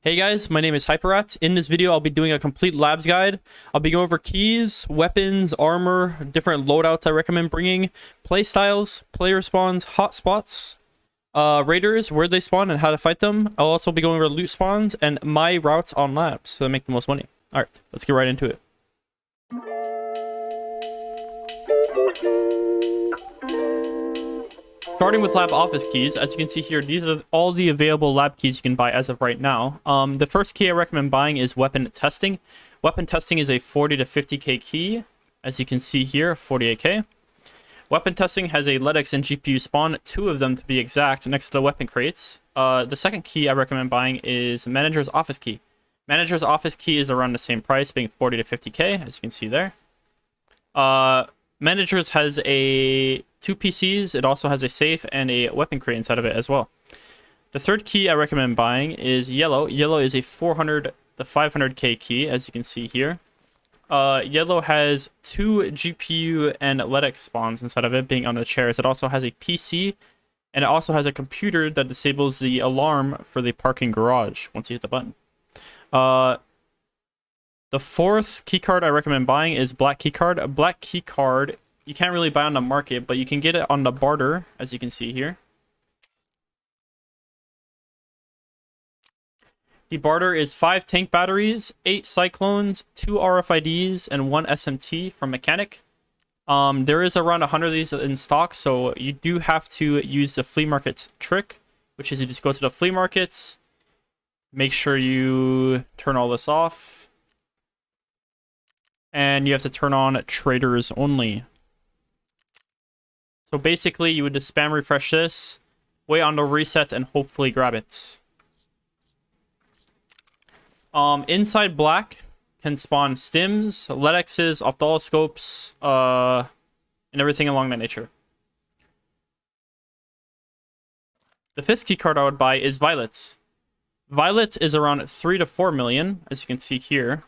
Hey guys, my name is HyperRat. In this video, I'll be doing a complete labs guide. I'll be going over keys, weapons, armor, different loadouts I recommend bringing, playstyles, player spawns, hotspots, raiders, where they spawn and how to fight them. I'll also be going over loot spawns and my routes on labs so I make the most money. Alright, let's get right into it. Starting with lab office keys, as you can see here, these are all the available lab keys you can buy as of right now. The first key I recommend buying is weapon testing. Weapon testing is a 40 to 50k key, as you can see here, 48k. Weapon testing has a LEDX and GPU spawn, 2 of them to be exact, next to the weapon crates. The second key I recommend buying is manager's office key. Manager's office key is around the same price, being 40 to 50k, as you can see there. Managers has a 2 PCs. It also has a safe and a weapon crate inside of it as well. The third key I recommend buying is yellow. Yellow is a 400 to 500k key, as you can see here. Yellow has 2 GPU and LEDX spawns inside of it, being on the chairs. It also has a PC, and it also has a computer that disables the alarm for the parking garage once you hit the button. The fourth keycard I recommend buying is black keycard. A black keycard you can't really buy on the market, but you can get it on the barter, as you can see here. The barter is 5 tank batteries, 8 cyclones, 2 RFIDs, and 1 SMT from Mechanic. There is around 100 of these in stock, so you do have to use the flea market trick, which is you just go to the flea markets, make sure you turn all this off, and you have to turn on traders only. So basically, you would just spam refresh this, wait on the reset, and hopefully grab it. Inside black can spawn stims, LEDXs, ophthalmoscopes, and everything along that nature. The fifth keycard I would buy is Violet. Violet is around 3 to 4 million, as you can see here.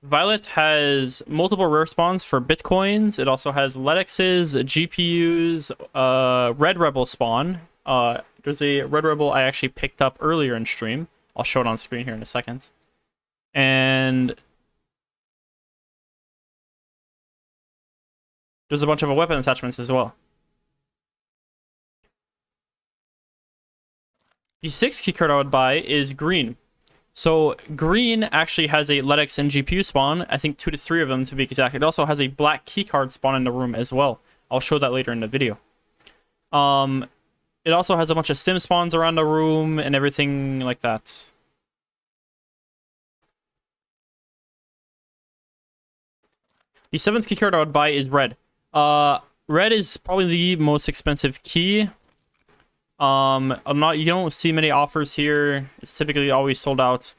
Violet has multiple rare spawns for bitcoins. It also has LEDXs, GPUs, Red Rebel spawn. There's a Red Rebel I actually picked up earlier in stream. I'll show it on screen here in a second. And there's a bunch of weapon attachments as well. The sixth keycard I would buy is green. So green actually has a LEDX and GPU spawn, I think 2 to 3 of them to be exact. It also has a black keycard spawn in the room as well. I'll show that later in the video. It also has a bunch of stim spawns around the room and everything like that. The seventh keycard I would buy is red. Red is probably the most expensive key. You don't see many offers here. It's typically always sold out.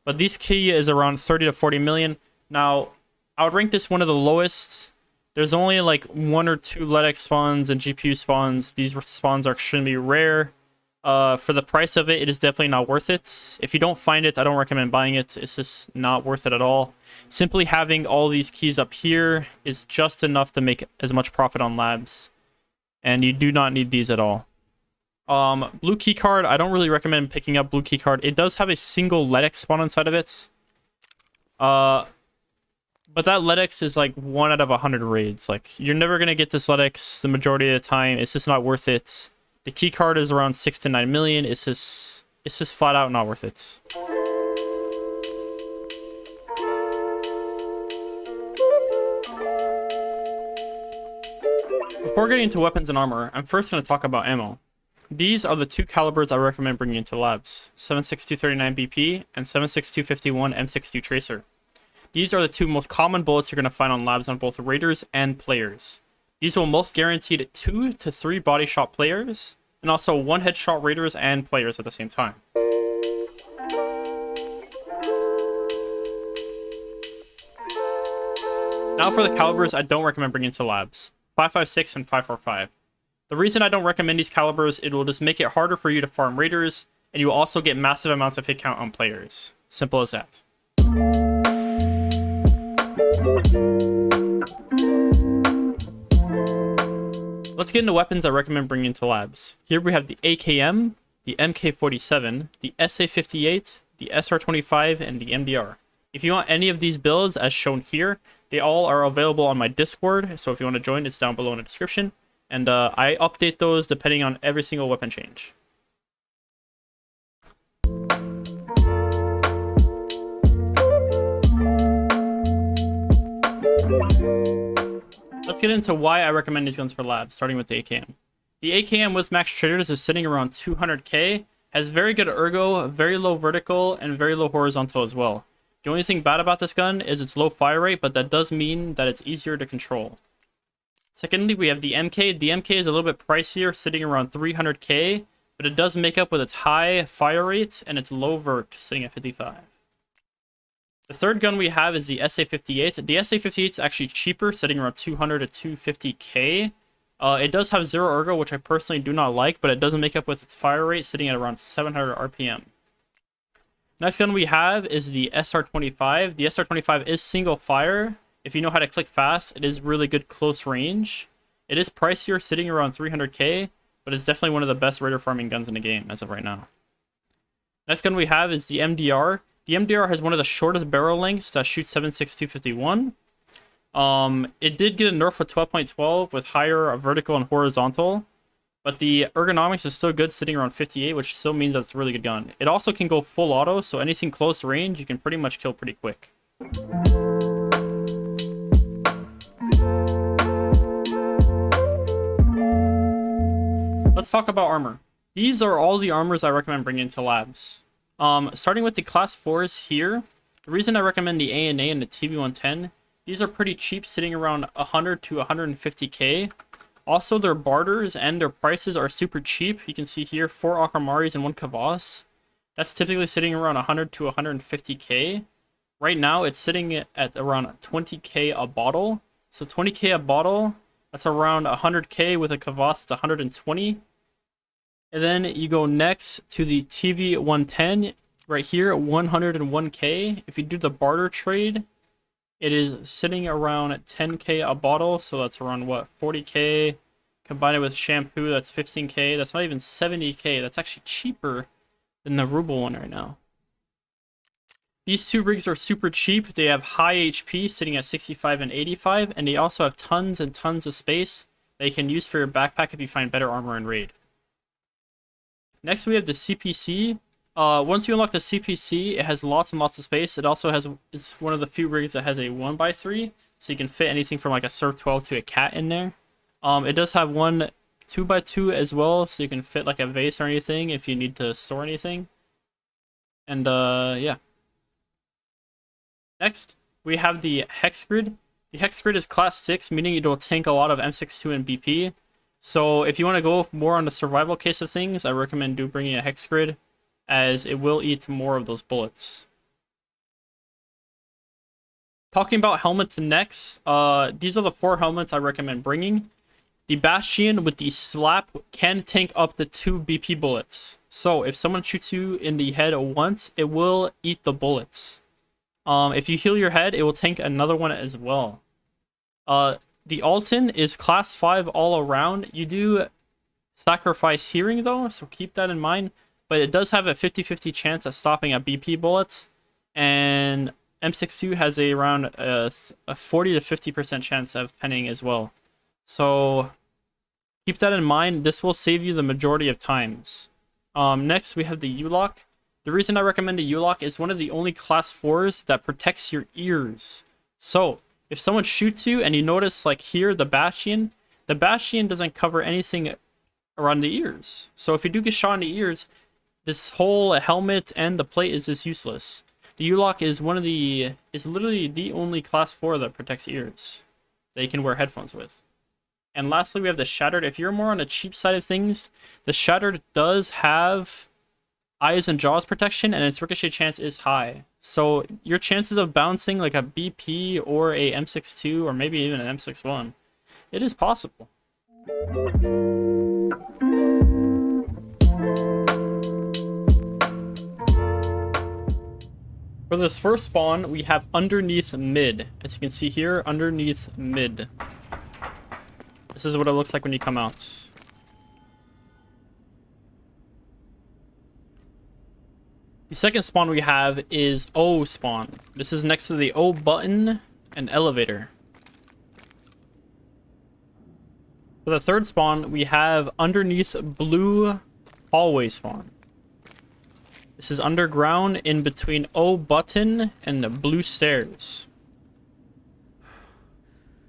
But this key is around 30 to 40 million. Now, I would rank this one of the lowest. There's only like 1 or 2 LEDX spawns and GPU spawns. These spawns are extremely rare. For the price of it, it is definitely not worth it. If you don't find it, I don't recommend buying it. It's just not worth it at all. Simply having all these keys up here is just enough to make as much profit on labs. And you do not need these at all. Blue keycard, I don't really recommend picking up blue keycard. It does have a single LEDX spawn inside of it. But that LEDX is like 1 out of 100 raids. Like, you're never going to get this LEDX the majority of the time. It's just not worth it. The keycard is around 6 to 9 million. It's just flat out not worth it. Before getting into weapons and armor, I'm first going to talk about ammo. These are the 2 calibers I recommend bringing into labs, 7.62 39 BP and 7.62 51 M62 Tracer. These are the 2 most common bullets you're going to find on labs on both raiders and players. These will most guaranteed 2 to 3 body shot players, and also 1 headshot raiders and players at the same time. Now for the calibers I don't recommend bringing to labs, 5.56 and 5.45. The reason I don't recommend these calibers, it will just make it harder for you to farm raiders, and you will also get massive amounts of hit count on players. Simple as that. Let's get into weapons I recommend bringing to labs. Here we have the AKM, the MK47, the SA58, the SR25, and the MDR. If you want any of these builds as shown here, they all are available on my Discord, so if you want to join, it's down below in the description. And I update those depending on every single weapon change. Let's get into why I recommend these guns for labs, starting with the AKM. The AKM with max triggers is sitting around 200k, has very good ergo, very low vertical, and very low horizontal as well. The only thing bad about this gun is its low fire rate, but that does mean that it's easier to control. Secondly, we have the MK. The MK is a little bit pricier, sitting around 300k, but it does make up with its high fire rate and its low vert, sitting at 55. The third gun we have is the SA58. The SA58 is actually cheaper, sitting around 200 to 250k. It does have 0 ergo, which I personally do not like, but it doesn't make up with its fire rate, sitting at around 700 RPM. Next gun we have is the SR25. The SR25 is single fire. If you know how to click fast, it is really good close range. It is pricier, sitting around 300k, but it's definitely one of the best raider farming guns in the game as of right now. Next gun we have is the MDR. The MDR has one of the shortest barrel lengths that shoots 7.6251. It did get a nerf with 12.12 with higher vertical and horizontal, but the ergonomics is still good, sitting around 58, which still means that's a really good gun. It also can go full auto, so anything close range, you can pretty much kill pretty quick. Let's talk about armor. These are all the armors I recommend bringing into labs. Starting with the class 4s here, the reason I recommend the ANA and the TV110, these are pretty cheap, sitting around 100 to 150k. Also, their barters and their prices are super cheap. You can see here 4 Akramaris and 1 Kavas. That's typically sitting around 100 to 150k. Right now, it's sitting at around 20k a bottle. So 20k a bottle, that's around 100k. With a Kavas, it's 120. And then you go next to the TV110 right here, 101k. If you do the barter trade, it is sitting around 10k a bottle, so that's around what, 40k. Combine it with shampoo, that's 15k. That's not even 70k. That's actually cheaper than the ruble one right now. These two rigs are super cheap. They have high HP, sitting at 65 and 85, and they also have tons and tons of space that you can use for your backpack if you find better armor in raid. Next, we have the CPC. Once you unlock the CPC, it has lots and lots of space. It also has, it's one of the few rigs that has a 1x3, so you can fit anything from like a Surf 12 to a cat in there. It does have one 2x2 as well, so you can fit like a vase or anything if you need to store anything. And yeah. Next, we have the Hex Grid. The Hex Grid is class 6, meaning it will tank a lot of M62 and BP. So if you want to go more on the survival case of things, I recommend bringing a Hex Grid, as it will eat more of those bullets. Talking about helmets next, these are the 4 helmets I recommend bringing. The Bastion with the slap can tank up to 2 BP bullets. So if someone shoots you in the head once, it will eat the bullets. If you heal your head, it will tank another one as well. The Alton is class 5 all around. You do sacrifice hearing though, so keep that in mind. But it does have a 50-50 chance at stopping at BP bullets. And M62 has around a 40 to 50% chance of penning as well. So keep that in mind. This will save you the majority of times. Next, we have the U-Lock. The reason I recommend the U-Lock is one of the only class 4s that protects your ears. So if someone shoots you and you notice like here, the Bastion doesn't cover anything around the ears. So if you do get shot in the ears, this whole helmet and the plate is just useless. The U-Lock is literally the only class 4 that protects ears that you can wear headphones with. And lastly, we have the Shattered. If you're more on the cheap side of things, the Shattered does have eyes and jaws protection, and its ricochet chance is high. So your chances of bouncing like a BP or a M62 or maybe even an M61, it is possible. For this first spawn, we have underneath mid. As you can see here, underneath mid. This is what it looks like when you come out. The second spawn we have is O spawn. This is next to the O button and elevator. For the third spawn, we have underneath blue hallway spawn. This is underground in between O button and blue stairs.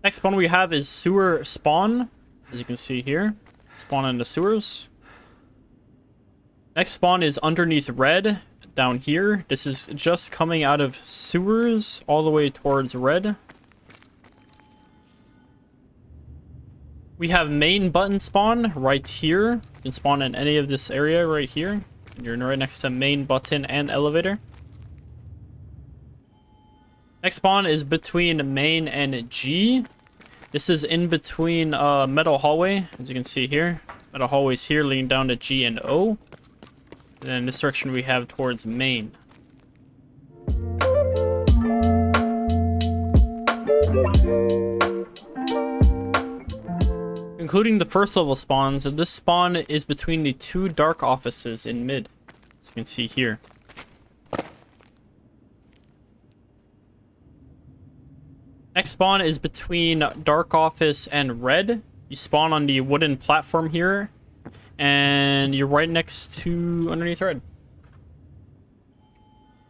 Next spawn we have is sewer spawn, as you can see here. Spawn in the sewers. Next spawn is underneath red, down here. This is just coming out of sewers all the way towards red. We have main button spawn right here. You can spawn in any of this area right here. And you're right next to main button and elevator. Next spawn is between main and G. This is in between metal hallway, as you can see here. Metal hallways here leading down to G and O. And then this direction we have towards main. Including the first level spawns, and this spawn is between the two dark offices in mid, as you can see here. Next spawn is between dark office and red. You spawn on the wooden platform here, and you're right next to underneath red.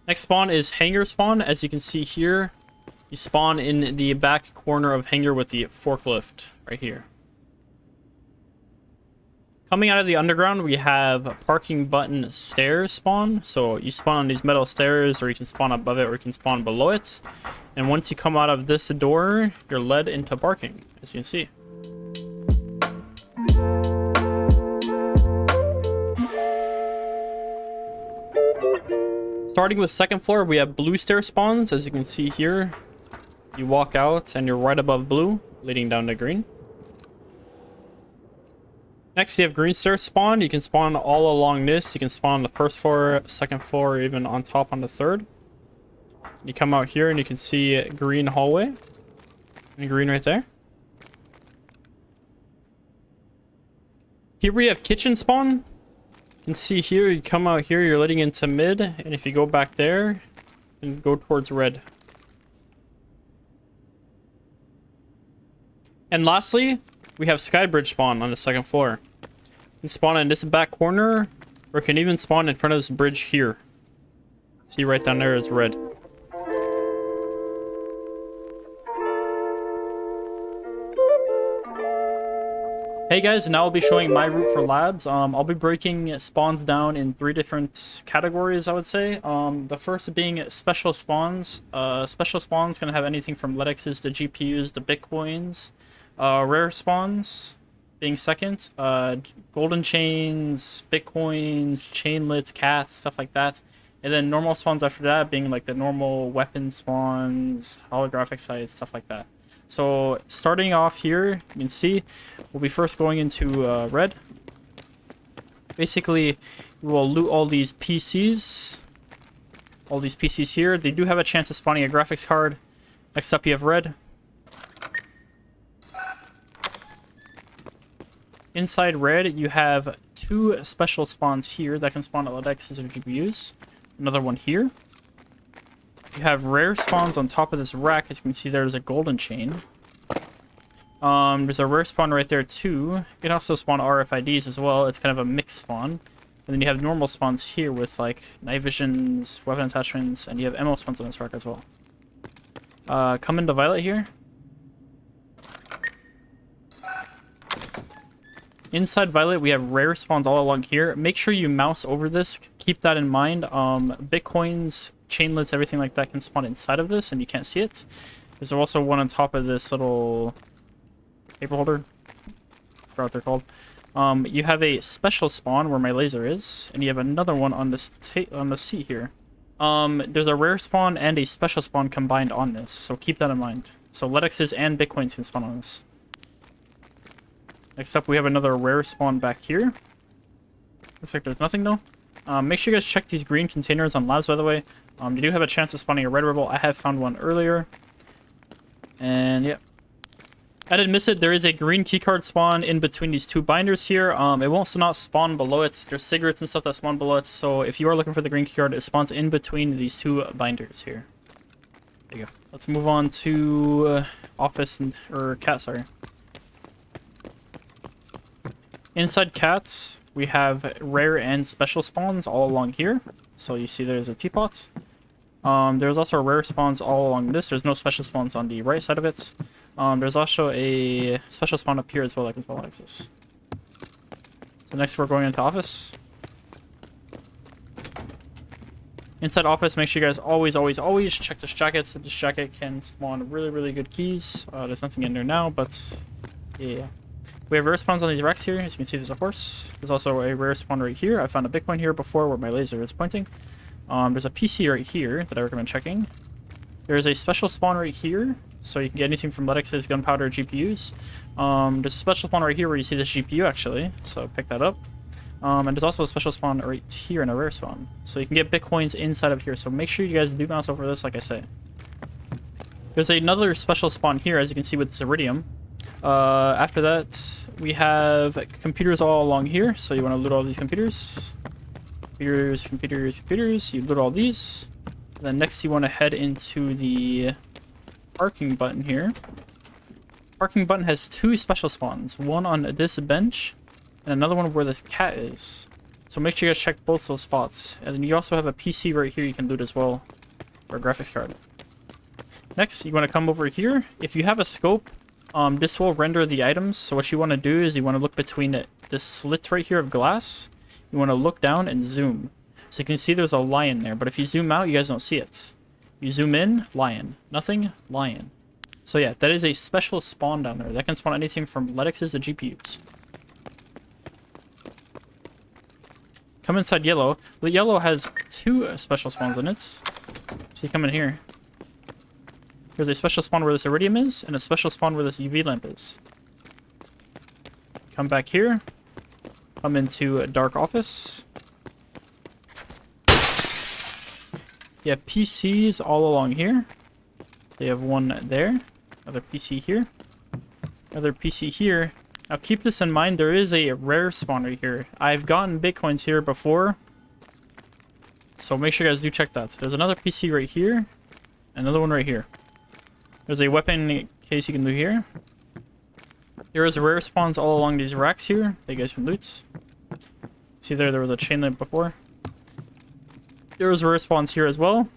Next spawn is hangar spawn, as you can see here. You spawn in the back corner of hangar with the forklift right here. Coming out of the underground, we have parking button stairs spawn. So you spawn on these metal stairs, or you can spawn above it, or you can spawn below it. And once you come out of this door, you're led into parking, as you can see. Starting with second floor, we have blue stair spawns, as you can see here. You walk out, and you're right above blue, leading down to green. Next, you have green stairs spawn. You can spawn all along this. You can spawn on the first floor, second floor, or even on top on the third. You come out here and you can see green hallway. And green right there. Here we have kitchen spawn. You can see here, you come out here, you're letting into mid. And if you go back there, and go towards red. And lastly, we have skybridge spawn on the second floor. You can spawn in this back corner, or you can even spawn in front of this bridge here. See right down there is red. Hey guys, now I'll be showing my route for labs. I'll be breaking spawns down in 3 different categories, I would say. The first being special spawns. Special spawns can have anything from LEDXs to GPUs to Bitcoins. Rare spawns being second, golden chains, bitcoins, chainlets, cats, stuff like that. And then normal spawns after that being like the normal weapon spawns, holographic sites, stuff like that. So starting off here, you can see we'll be first going into red. Basically, we'll loot all these PCs. All these PCs here. They do have a chance of spawning a graphics card. Next up, you have red. Inside red, you have 2 special spawns here that can spawn at LEDXs or GPUs. Another one here. You have rare spawns on top of this rack. As you can see, there's a golden chain. There's a rare spawn right there too. You can also spawn RFIDs as well. It's kind of a mixed spawn. And then you have normal spawns here with like night visions, weapon attachments, and you have ammo spawns on this rack as well. Come into violet here. Inside violet, we have rare spawns all along here. Make sure you mouse over this. Keep that in mind. Bitcoins, chainlets, everything like that can spawn inside of this, and you can't see it. There's also one on top of this little paper holder. I forgot what they're called. You have a special spawn where my laser is, and you have another one on this on the seat here. There's a rare spawn and a special spawn combined on this, so keep that in mind. So LEDXs and Bitcoins can spawn on this. Next up, we have another rare spawn back here. Looks like there's nothing though. Make sure you guys check these green containers on labs, by the way. You do have a chance of spawning a red rebel. I have found one earlier. And yeah. I didn't miss it. There is a green keycard spawn in between these two binders here. It won't not spawn below it. There's cigarettes and stuff that spawn below it. So if you are looking for the green keycard, it spawns in between these two binders here. There you go. Let's move on to office or cat, sorry. Inside cats, we have rare and special spawns all along here. So you see there's a teapot. There's also rare spawns all along this. There's no special spawns on the right side of it. There's also a special spawn up here as well, like as well as this. So next we're going into office. Inside office, make sure you guys always check this jacket. So this jacket can spawn really good keys. There's nothing in there now, but yeah. We have rare spawns on these racks here. As you can see, there's a horse. There's also a rare spawn right here. I found a Bitcoin here before where my laser is pointing. There's a PC right here that I recommend checking. There's a special spawn right here, so you can get anything from Letix's gunpowder GPUs. There's a special spawn right here where you see this GPU actually, so pick that up. And there's also a special spawn right here and a rare spawn. So you can get Bitcoins inside of here, so make sure you guys do mouse over this like I say. There's another special spawn here, as you can see with this iridium. After that, we have computers all along here, so you want to loot all these computers. Computers, you loot all these. Then next you want to head into the parking button here. Parking button has two special spawns, one on this bench and another one where this cat is. So make sure you guys check both those spots. And then you also have a PC right here you can loot as well, or a graphics card. Next, you want to come over here. If you have a scope, this will render the items. So what you want to do is you want to look between this slit right here of glass. You want to look down and zoom. So you can see there's a lion there, but if you zoom out, you guys don't see it. You zoom in, lion. Nothing, lion. So yeah, that is a special spawn down there. That can spawn anything from Letix's to GPUs. Come inside yellow. The yellow has two special spawns in it. So you come in here. There's a special spawn where this iridium is, and a special spawn where this UV lamp is. Come back here. Come into a dark office. You have PCs all along here. They have one there. Another PC here. Another PC here. Now keep this in mind, there is a rare spawn right here. I've gotten Bitcoins here before. So make sure you guys do check that. There's another PC right here. Another one right here. There's a weapon case you can do here. There is rare spawns all along these racks here that you guys can loot. See there was a chain link before. There's rare spawns here as well.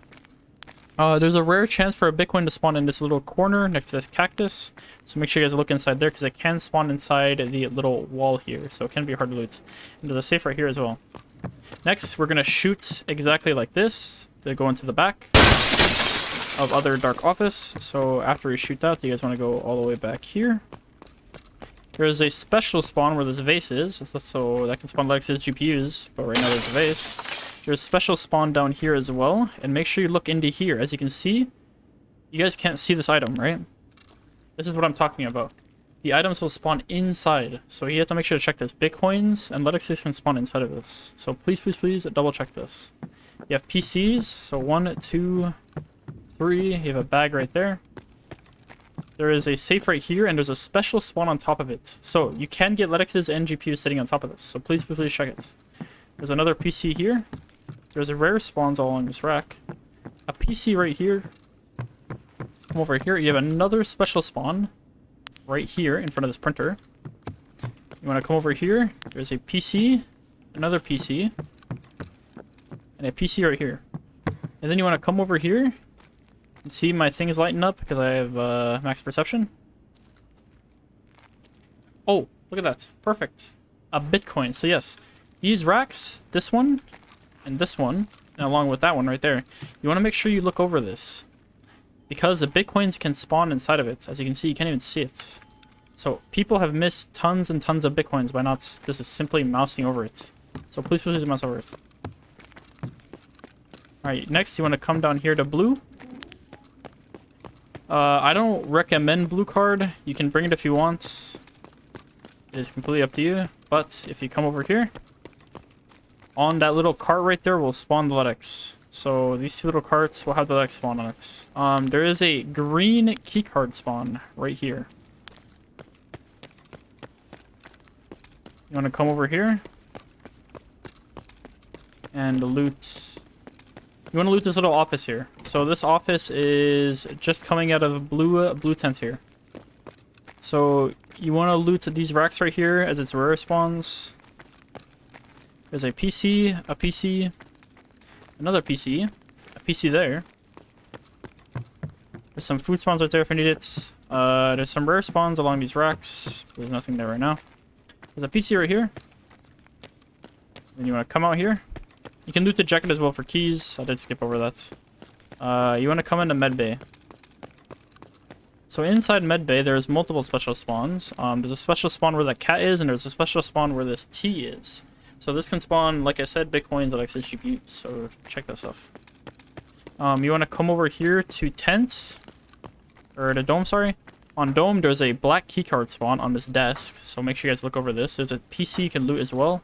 There's a rare chance for a Bitcoin to spawn in this little corner next to this cactus. So make sure you guys look inside there because it can spawn inside the little wall here. So it can be hard to loot. And there's a safe right here as well. Next, we're going to shoot exactly like this to go into the back of other dark office. So after we shoot that, you guys want to go all the way back here. There's a special spawn where this vase is. So that can spawn Letix's GPUs. But right now there's a vase. There's a special spawn down here as well. And make sure you look into here. As you can see, you guys can't see this item, right? This is what I'm talking about. The items will spawn inside. So you have to make sure to check this. Bitcoins and Letix's can spawn inside of this. So please double check this. You have PCs. So 1, 2, 3. You have a bag right there. There is a safe right here, and there's a special spawn on top of it. So you can get Letix's and GPUs sitting on top of this. So please check it. There's another PC here. There's a rare spawns all along this rack. A PC right here. Come over here. You have another special spawn right here in front of this printer. You want to come over here. There's a PC, another PC, and a PC right here. And then you want to come over here and see my thing is lighting up because I have max perception. Oh, look at that. Perfect. A Bitcoin. So yes, these racks, this one, and along with that one right there, you want to make sure you look over this. Because the Bitcoins can spawn inside of it. As you can see, you can't even see it. So people have missed tons and tons of Bitcoins by not this is simply mousing over it. So please mouse over it. Alright, next you want to come down here to blue. I don't recommend blue card. You can bring it if you want. It is completely up to you. But if you come over here, on that little cart right there will spawn the Letix. So these two little carts will have the Letix spawn on it. There is a green keycard spawn right here. You want to come over here and loot. You want to loot this little office here. So this office is just coming out of blue tent here. So you want to loot these racks right here as it's rare spawns. There's a PC, another PC, a PC there. There's some food spawns right there if you need it. There's some rare spawns along these racks. There's nothing there right now. There's a PC right here. Then you want to come out here. You can loot the jacket as well for keys. I did skip over that. You want to come into medbay. So inside medbay, there's multiple special spawns. There's a special spawn where the cat is, and there's a special spawn where this T is. So this can spawn, like I said, Bitcoins that access GPUs. So check that stuff. You want to come over here to tent, or the dome, sorry. On dome, there's a black keycard spawn on this desk. So make sure you guys look over this. There's a PC you can loot as well.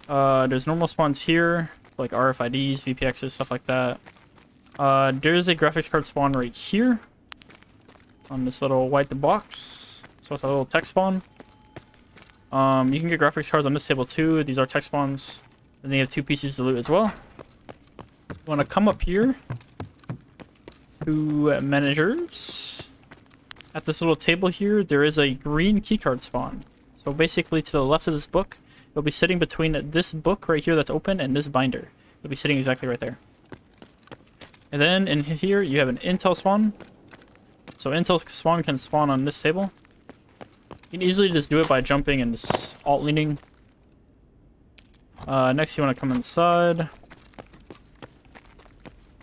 There's normal spawns here, like RFIDs, VPXs, stuff like that. There's a graphics card spawn right here on this little white box. So it's a little tech spawn. You can get graphics cards on this table too. These are tech spawns. And they have 2 PCs to loot as well. You want to come up here to managers. At this little table here, there is a green keycard spawn. So basically to the left of this book, it'll be sitting between this book right here that's open and this binder. It'll be sitting exactly right there. And then in here, you have an intel spawn. So intel spawn can spawn on this table. You can easily just do it by jumping and just alt-leaning. Next, you want to come inside. You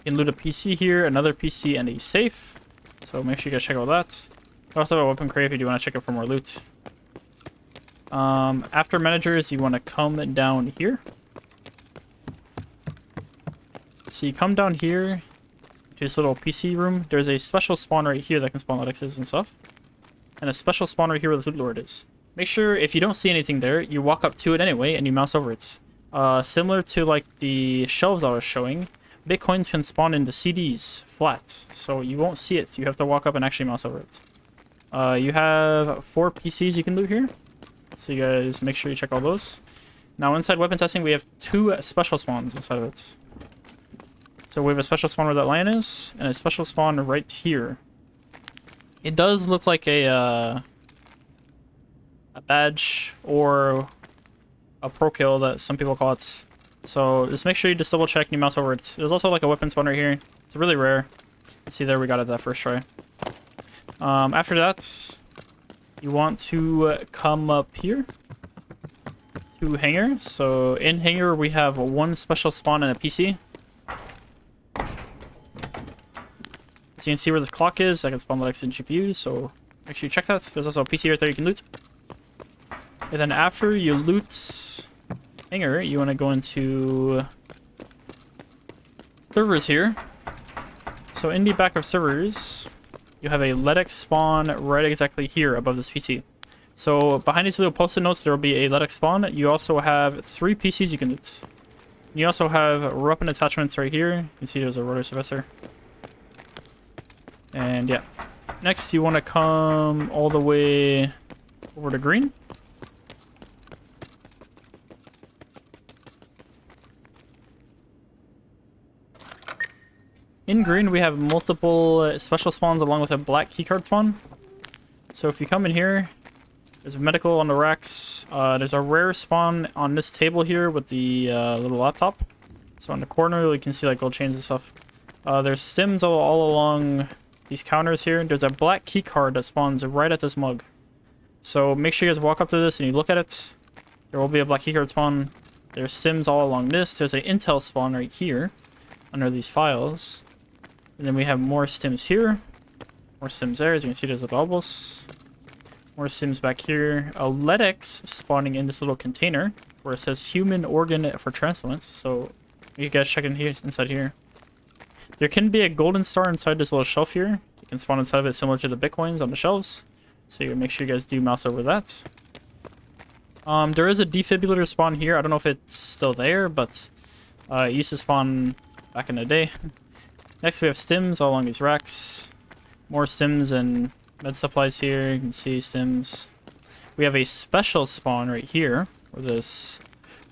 can loot a PC here, another PC, and a safe. So make sure you guys check out that. You also have a weapon crate if you do want to check it for more loot. After managers, you want to come down here. So you come down here to this little PC room. There's a special spawn right here that can spawn Linuxes and stuff. And a special spawn right here where the loot lord is. Make sure if you don't see anything there, you walk up to it anyway and you mouse over it. Similar to like the shelves I was showing, Bitcoins can spawn into CDs flat. So you won't see it. So you have to walk up and actually mouse over it. You have 4 PCs you can loot here. So you guys make sure you check all those. Now inside weapon testing, we have 2 special spawns inside of it. So we have a special spawn where that lion is, and a special spawn right here. It does look like a badge or a pro kill that some people call it. So just make sure you just double check and you mouse over it. There's also like a weapon spawn right here. It's really rare. See there, we got it that first try. After that, you want to come up here to hangar. So in hangar, we have 1 special spawn and a PC. So you can see where this clock is. I can spawn Linux and GPUs, so make sure you check that. There's also a PC right there you can loot. And then after you loot hangar, you want to go into servers here. So in the back of servers, you have a LEDX spawn right exactly here above this PC. So behind these little post-it notes, there will be a LEDX spawn. You also have 3 PCs you can loot. You also have weapon attachments right here. You can see there's a rotor suppressor. And yeah. Next, you want to come all the way over to green. In green, we have multiple special spawns along with a black keycard spawn. So if you come in here, there's a medical on the racks. There's a rare spawn on this table here with the little laptop. So in the corner, you can see like gold chains and stuff. There's stims all along these counters here. There's a black keycard that spawns right at this mug. So make sure you guys walk up to this and you look at it. There will be a black keycard spawn. There's stims all along this. There's an intel spawn right here under these files. And then we have more stims here. More stims there. As you can see, there's the bubbles. More stims back here. A LEDX spawning in this little container where it says human organ for transplant. So you guys check in here inside here. There can be a golden star inside this little shelf here. You can spawn inside of it similar to the Bitcoins on the shelves. So you make sure you guys do mouse over that. There is a defibrillator spawn here. I don't know if it's still there, but it used to spawn back in the day. Next, we have stims all along these racks. More stims and med supplies here. You can see stims. We have a special spawn right here, where this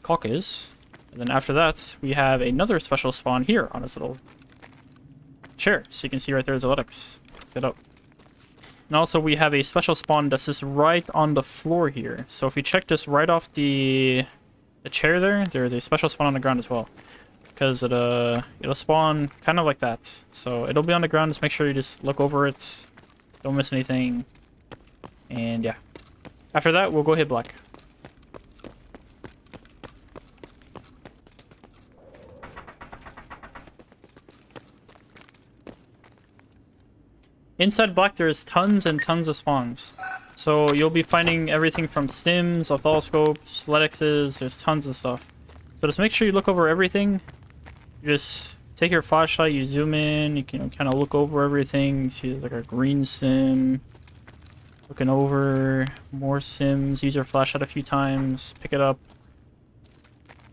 caulk is. And then after that, we have another special spawn here on this little chair. So you can see right there's Alex. Fit up. And also we have a special spawn that's just right on the floor here. So if we check this right off the chair there's a special spawn on the ground as well. Because it'll spawn kind of like that. So it'll be on the ground, just make sure you just look over it. Don't miss anything. And yeah. After that, we'll go hit black. Inside black, there's tons and tons of spawns. So you'll be finding everything from stims, ophthalmoscopes, letexes, there's tons of stuff. So just make sure you look over everything. You just take your flashlight, you zoom in, you can kind of look over everything. You see like a green sim. Looking over, more sims, use your flashlight a few times, pick it up.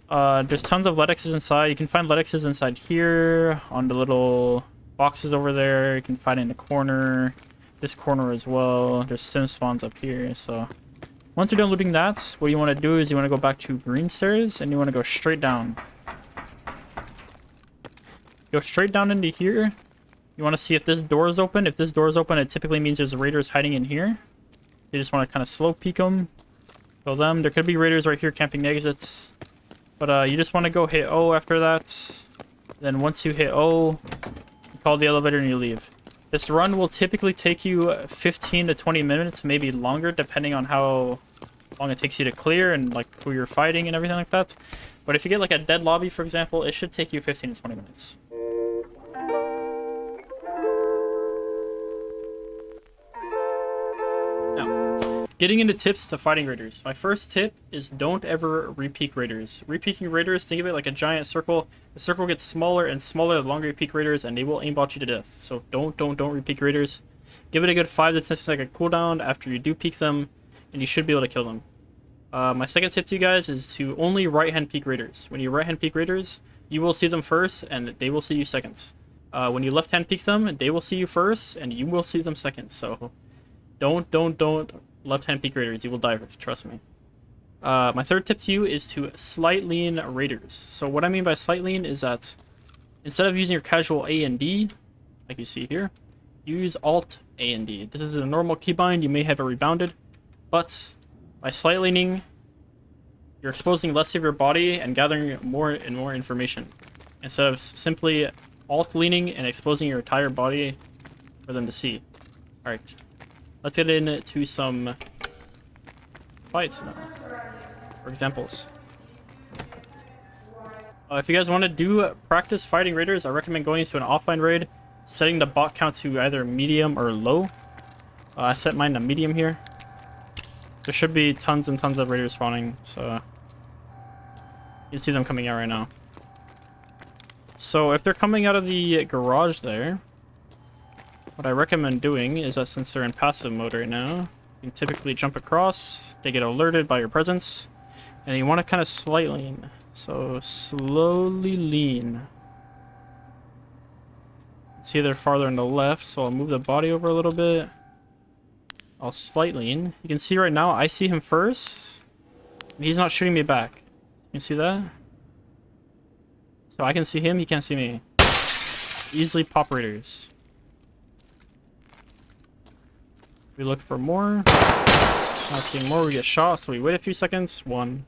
There's tons of letexes inside. You can find letexes inside here, on the little boxes over there. You can find in the corner, this corner as well. There's sim spawns up here. So once you're done looting that, what you want to do is you want to go back to green stairs and you want to go straight down. Go straight down into here. You want to see if this door is open. If this door is open, it typically means there's raiders hiding in here. You just want to kind of slow peek them, kill them. There could be raiders right here camping the exits, but you just want to go hit O after that. Then once you hit O, call the elevator and you leave. This run will typically take you 15 to 20 minutes, maybe longer, depending on how long it takes you to clear and like who you're fighting and everything like that. But if you get like a dead lobby, for example, it should take you 15 to 20 minutes. Now, getting into tips to fighting raiders. My first tip is don't ever re-peek raiders. Re-peeking raiders, think of it like a giant circle. The circle gets smaller and smaller the longer you peek raiders, and they will aimbot you to death. So don't re-peek raiders. Give it a good 5 to 10 second cooldown after you do peek them, and you should be able to kill them. My second tip to you guys is to only right-hand peek raiders. When you right-hand peek raiders, you will see them first, and they will see you second. When you left-hand peek them, they will see you first, and you will see them second. So don't left-hand peek raiders. You will die, trust me. My third tip to you is to slight lean raiders. So what I mean by slight lean is that instead of using your casual A and D, like you see here, use Alt A and D. This is a normal keybind. You may have it rebounded, but by slight leaning, you're exposing less of your body and gathering more and more information instead of simply Alt leaning and exposing your entire body for them to see. All right, let's get into some fights now. For examples. If you guys want to do practice fighting raiders, I recommend going into an offline raid, setting the bot count to either medium or low. I set mine to medium here. There should be tons and tons of raiders spawning, so you can see them coming out right now. So if they're coming out of the garage there, what I recommend doing is that since they're in passive mode right now, you can typically jump across, they get alerted by your presence, and you want to kind of slight lean. So slowly lean. See they're farther on the left, so I'll move the body over a little bit. I'll slight lean. You can see right now I see him first, and he's not shooting me back. You see that? So I can see him, he can't see me. Easily pop raiders. We look for more. Not seeing more, we get shot, so we wait a few seconds. 1,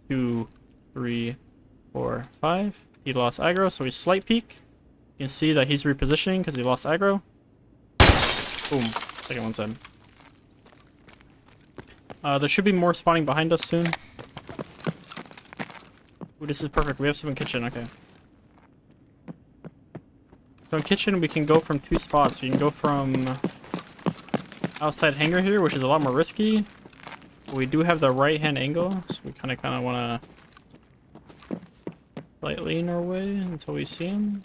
2, 3, 4, 5. He lost aggro, so we slight peek. You can see that he's repositioning because he lost aggro. Boom. Second one's in. There should be more spawning behind us soon. Ooh, this is perfect. We have some in kitchen. Okay. So in kitchen, we can go from 2 spots. We can go from outside hangar here, which is a lot more risky. We do have the right-hand angle, so we kind of want to slight lean our way until we see him.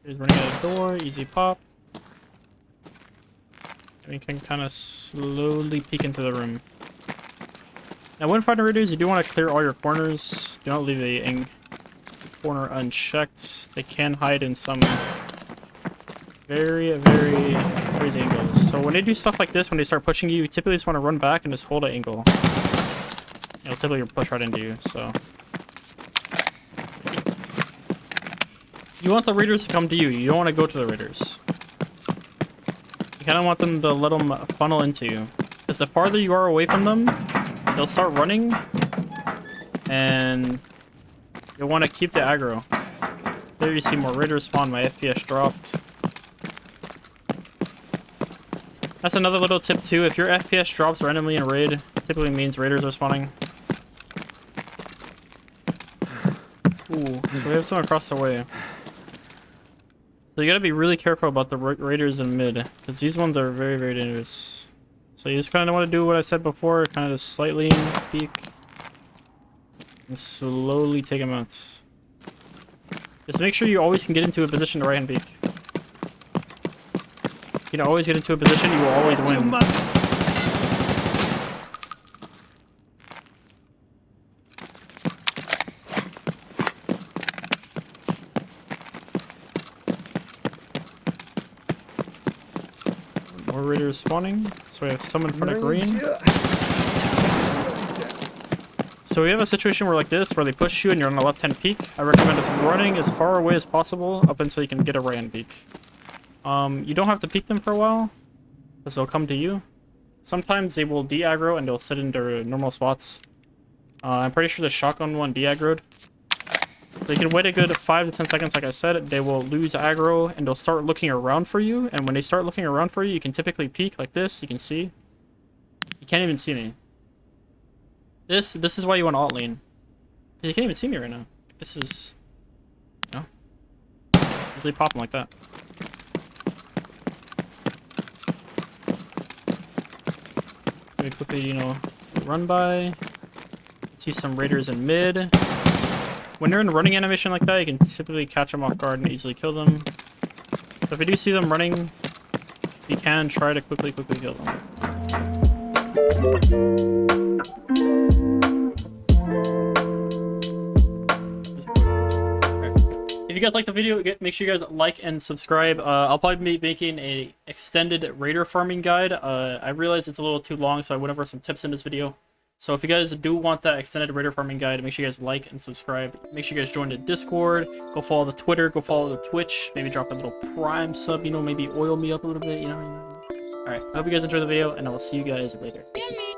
He's running out of the door. Easy pop. And we can kind of slowly peek into the room. Now, when fighting raiders, you do want to clear all your corners. Do not leave a corner unchecked. They can hide in some Very, very crazy angles. So when they do stuff like this, when they start pushing you, you typically just want to run back and just hold an angle. It'll typically push right into you, so. You want the raiders to come to you. You don't want to go to the raiders. You kind of want them to let them funnel into you. Because the farther you are away from them, they'll start running. And you'll want to keep the aggro. There you see more raiders spawn. My FPS dropped. That's another little tip too. If your FPS drops randomly in raid, it typically means raiders are spawning. Ooh, so we have some across the way. So you gotta be really careful about the raiders in mid, because these ones are very, very dangerous. So you just kind of want to do what I said before, kind of just slightly peek. And slowly take them out. Just make sure you always can get into a position to right hand peek. You can always get into a position, you will always win. More raiders spawning. So we have some in front of green. So we have a situation where like this, where they push you and you're on the left-hand peak. I recommend just running as far away as possible up until you can get a right-hand peak. You don't have to peek them for a while, because they'll come to you. Sometimes they will de-aggro and they'll sit in their normal spots. I'm pretty sure the shotgun one de-aggroed. So you can wait a good 5 to 10 seconds, like I said. They will lose aggro and they'll start looking around for you. And when they start looking around for you, you can typically peek like this. You can see. You can't even see me. This is why you want alt lean. You can't even see me right now. This is, you know, easily pop them like that. Very quickly, you know, run by. See some raiders in mid. When they're in running animation like that, you can typically catch them off guard and easily kill them. So if you do see them running, you can try to quickly kill them. If you guys like the video, make sure you guys like and subscribe. I'll probably be making a extended raider farming guide. I realize it's a little too long, so I went over some tips in this video. So if you guys do want that extended raider farming guide, make sure you guys like and subscribe. Make sure you guys join the Discord. Go follow the Twitter. Go follow the Twitch. Maybe drop a little Prime sub, you know, maybe oil me up a little bit, you know. Alright, I hope you guys enjoyed the video, and I will see you guys later. Peace.